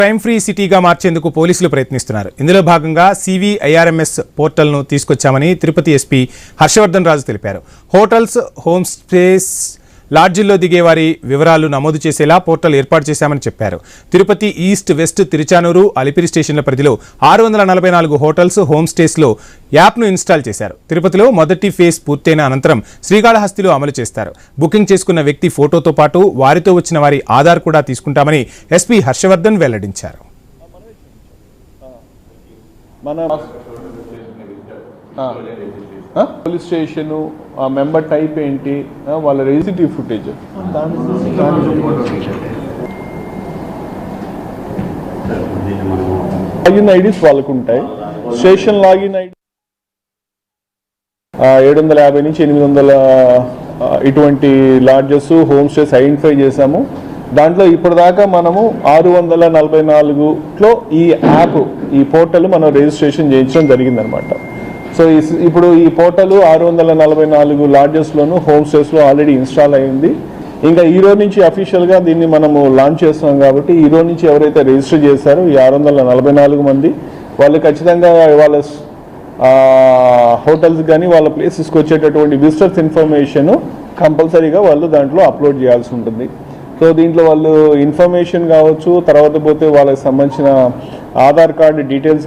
Crime free సిటీగా మార్చేందుకు పోలీసులు ప్రయత్నిస్తున్నారు. ఇందులో భాగంగా CVIRMS పోర్టల్ను తీసుకొచ్చామని తిరుపతి ఎస్పీ హర్షవర్ధన్ రాజు తెలిపారు. హోటల్స్, హోమ్ స్టేస్, లాడ్జిల్లో దిగే వారి వివరాలు నమోదు చేసేలా పోర్టల్ ఏర్పాటు చేశామని చెప్పారు. తిరుపతి ఈస్ట్, వెస్ట్, తిరుచానూరు, అలిపిరి స్టేషన్ల పరిధిలో 644 హోటల్స్, హోమ్ స్టేస్లో యాప్ను ఇన్స్టాల్ చేశారు. తిరుపతిలో మొదటి ఫేజ్ పూర్తయిన అనంతరం శ్రీకాళహస్తిలో అమలు చేస్తారు. బుకింగ్ చేసుకున్న వ్యక్తి ఫోటోతో పాటు వారితో వచ్చిన వారి ఆధార్ కూడా తీసుకుంటామని ఎస్పీ హర్షవర్ధన్ వెల్లడించారు. పోలీస్ స్టేషన్, ఆ మెంబర్ టైప్ ఏంటి, వాళ్ళ రిజిస్ట్రీ ఫుటేజ్, లాగిన్ ఐడీస్ వాళ్ళకు ఉంటాయి. స్టేషన్ లాగిన్ ఐడి 750 నుంచి 800 ఇటువంటి లాడ్జెస్, హోమ్ స్టేస్ ఐడెంటిఫై చేశాము. దాంట్లో ఇప్పటిదాకా మనము 644లో ఈ యాప్, ఈ పోర్టల్ మనం రిజిస్ట్రేషన్ చేయించడం జరిగిందనమాట. సో ఇప్పుడు ఈ పోర్టల్ 644 లాడ్జెస్లోను, హోమ్ స్టేస్లో ఆల్రెడీ ఇన్స్టాల్ అయింది. ఇంకా ఈ రోజు నుంచి అఫీషియల్గా దీన్ని మనము లాంచ్ చేస్తున్నాం కాబట్టి ఈ రోజు నుంచి ఎవరైతే రిజిస్టర్ చేశారో ఈ 644 మంది వాళ్ళు ఖచ్చితంగా వాళ్ళ హోటల్స్ కానీ వాళ్ళ ప్లేసెస్కి వచ్చేటటువంటి విజిటర్స్ ఇన్ఫర్మేషన్ కంపల్సరీగా వాళ్ళు దాంట్లో అప్లోడ్ చేయాల్సి ఉంటుంది. సో దీంట్లో వాళ్ళు ఇన్ఫర్మేషన్ కావచ్చు, తర్వాత పోతే వాళ్ళకి సంబంధించిన ఆధార్ కార్డు డీటెయిల్స్